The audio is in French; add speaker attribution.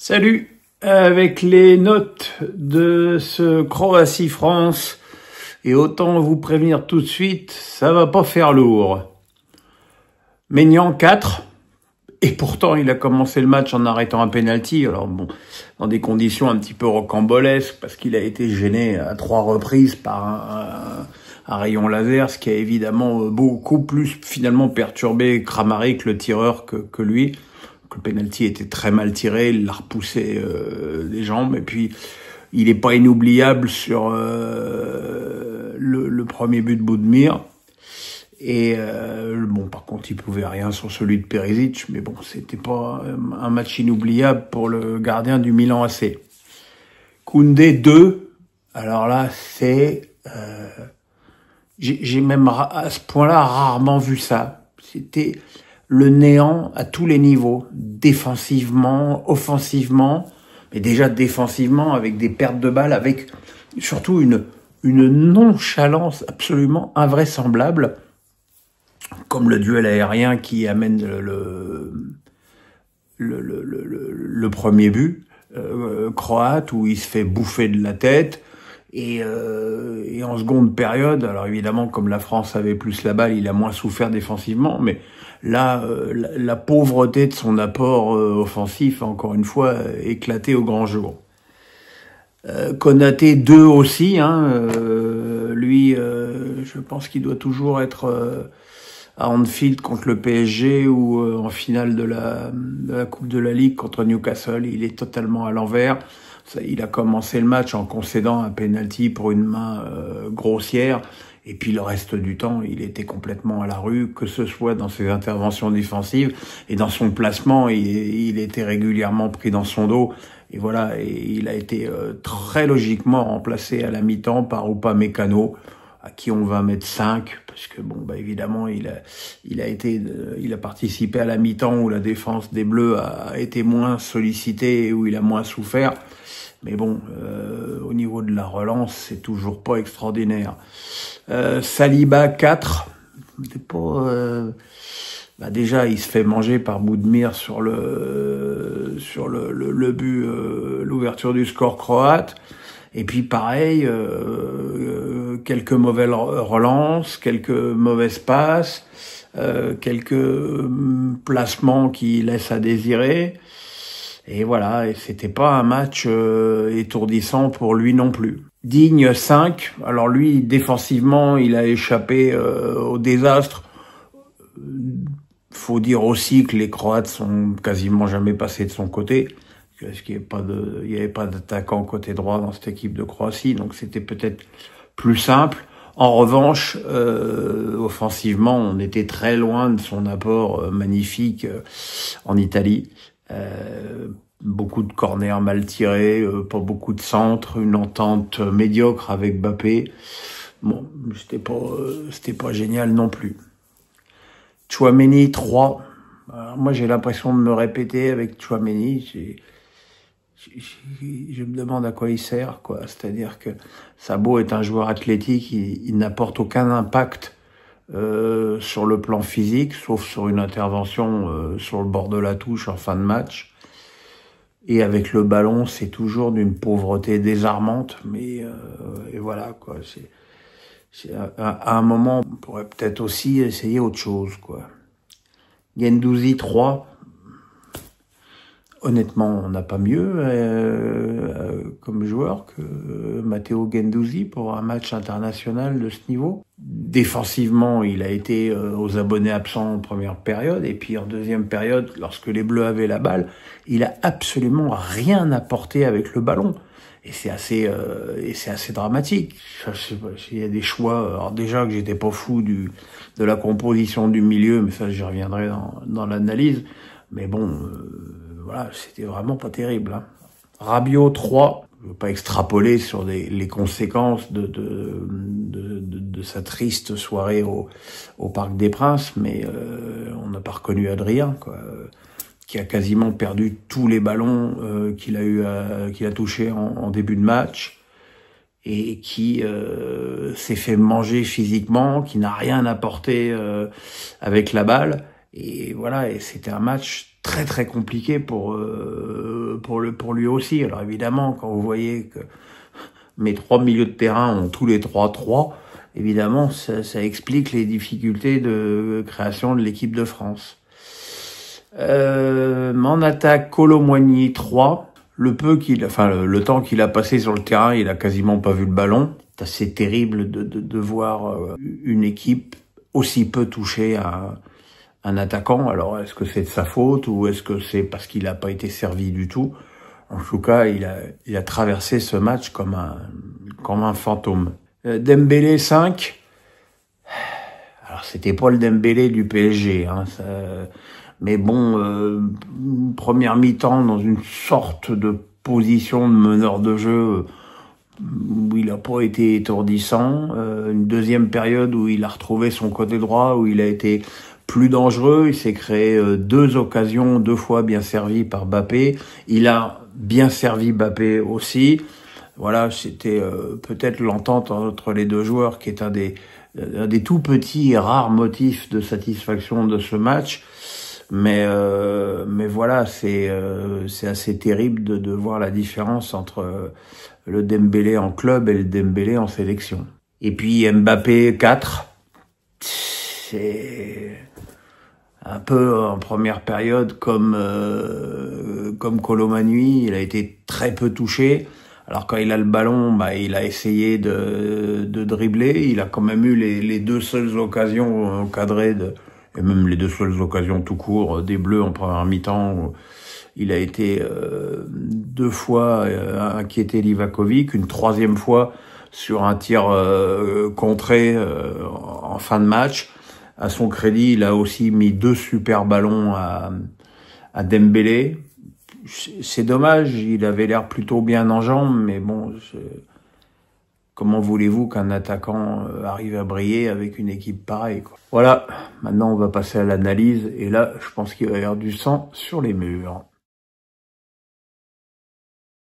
Speaker 1: Salut, avec les notes de ce Croatie-France, et autant vous prévenir tout de suite, ça va pas faire lourd. Maignan 4, et pourtant il a commencé le match en arrêtant un penalty, alors bon, dans des conditions un petit peu rocambolesques, parce qu'il a été gêné à 3 reprises par un rayon laser, ce qui a évidemment beaucoup plus finalement perturbé Kramaric, le tireur, que lui. Le penalty était très mal tiré, il l'a repoussé des jambes, et puis il est pas inoubliable sur le premier but de Budimir. Et bon, par contre, il pouvait rien sur celui de Perisic, mais bon, c'était pas un match inoubliable pour le gardien du Milan AC. Koundé 2, alors là, c'est j'ai même à ce point-là rarement vu ça. C'était le néant à tous les niveaux, défensivement, offensivement, mais déjà défensivement avec des pertes de balles, avec surtout une nonchalance absolument invraisemblable, comme le duel aérien qui amène le premier but croate, où il se fait bouffer de la tête. Et en seconde période, alors évidemment, comme la France avait plus la balle, il a moins souffert défensivement, mais là, la pauvreté de son apport offensif, encore une fois, éclaté au grand jour. Konaté 2 aussi, lui, je pense qu'il doit toujours être à Anfield contre le PSG ou en finale de la Coupe de la Ligue contre Newcastle. Il est totalement à l'envers. Il a commencé le match en concédant un penalty pour une main grossière, et puis le reste du temps, il était complètement à la rue, que ce soit dans ses interventions défensives et dans son placement. Il était régulièrement pris dans son dos, et voilà, et il a été très logiquement remplacé à la mi-temps par Upamecano, à qui on va mettre 5, parce que bon, bah évidemment, il a participé à la mi-temps où la défense des Bleus a été moins sollicitée et où il a moins souffert. Mais bon, au niveau de la relance, c'est toujours pas extraordinaire. Saliba 4, c'est pas. Déjà, il se fait manger par Budimir sur le but, l'ouverture du score croate. Et puis pareil, quelques mauvaises relances, quelques mauvaises passes, quelques placements qui laissent à désirer. Et voilà, et c'était pas un match étourdissant pour lui non plus. Digne 5, alors lui, défensivement, il a échappé au désastre. Faut dire aussi que les Croates sont quasiment jamais passés de son côté, parce qu'il n'y avait pas d'attaquant côté droit dans cette équipe de Croatie, donc c'était peut-être plus simple. En revanche, offensivement, on était très loin de son apport magnifique en Italie. Beaucoup de corners mal tirés, pas beaucoup de centres, une entente médiocre avec Mbappé. Bon, c'était pas génial non plus. Tchouaméni 3. Alors moi, j'ai l'impression de me répéter avec Tchouaméni. Je me demande à quoi il sert, quoi. C'est-à-dire que Sabo est un joueur athlétique, il n'apporte aucun impact sur le plan physique, sauf sur une intervention sur le bord de la touche en fin de match. Et avec le ballon, c'est toujours d'une pauvreté désarmante, mais et voilà, quoi. À un moment, on pourrait peut-être aussi essayer autre chose, quoi. Guendouzi 3. Honnêtement, on n'a pas mieux comme joueur que Matteo Guendouzi pour un match international de ce niveau. Défensivement, il a été aux abonnés absents en première période, et puis en deuxième période, lorsque les Bleus avaient la balle, il a absolument rien apporté avec le ballon. Et c'est assez dramatique. Je sais pas, il y a des choix. Alors déjà que j'étais pas fou de la composition du milieu, mais ça j'y reviendrai dans l'analyse. Mais bon. Voilà, c'était vraiment pas terrible. Rabiot 3, je veux pas extrapoler sur les conséquences de sa triste soirée au Parc des Princes, mais on n'a pas reconnu Adrien, quoi, qui a quasiment perdu tous les ballons qu'il a touchés en début de match, et qui s'est fait manger physiquement, qui n'a rien apporté avec la balle. Et voilà, et c'était un match très très compliqué pour lui aussi. Alors évidemment, quand vous voyez que mes 3 milieux de terrain ont tous les 3, évidemment, ça explique les difficultés de création de l'équipe de France. En attaque, Kolo Muani 3. Le temps qu'il a passé sur le terrain, il a quasiment pas vu le ballon. C'est assez terrible de voir une équipe aussi peu touchée à un attaquant. Alors, est-ce que c'est de sa faute ou est-ce que c'est parce qu'il n'a pas été servi du tout? En tout cas, il a traversé ce match comme un fantôme. Dembélé 5. Alors, c'était pas le Dembélé du PSG, hein, mais bon, première mi-temps dans une sorte de position de meneur de jeu où il a pas été étourdissant. Une deuxième période où il a retrouvé son côté droit, où il a été plus dangereux. Il s'est créé 2 occasions, 2 fois bien servies par Mbappé. Il a bien servi Mbappé aussi. Voilà, c'était peut-être l'entente entre les deux joueurs qui est un des tout petits et rares motifs de satisfaction de ce match. Mais voilà, c'est assez terrible de voir la différence entre le Dembélé en club et le Dembélé en sélection. Et puis Mbappé 4, c'est un peu en première période comme Kolo Muani, il a été très peu touché. Alors quand il a le ballon, il a essayé de dribbler. Il a quand même eu les 2 seules occasions encadrées et même les 2 seules occasions tout court des Bleus en première mi-temps. Où il a été 2 fois inquiété Livakovic, une 3e fois sur un tir contré en fin de match. À son crédit, il a aussi mis 2 super ballons à Dembélé. C'est dommage, il avait l'air plutôt bien en jambes, mais bon, comment voulez-vous qu'un attaquant arrive à briller avec une équipe pareille, quoi. Voilà, maintenant on va passer à l'analyse, et là, je pense qu'il va y avoir du sang sur les murs.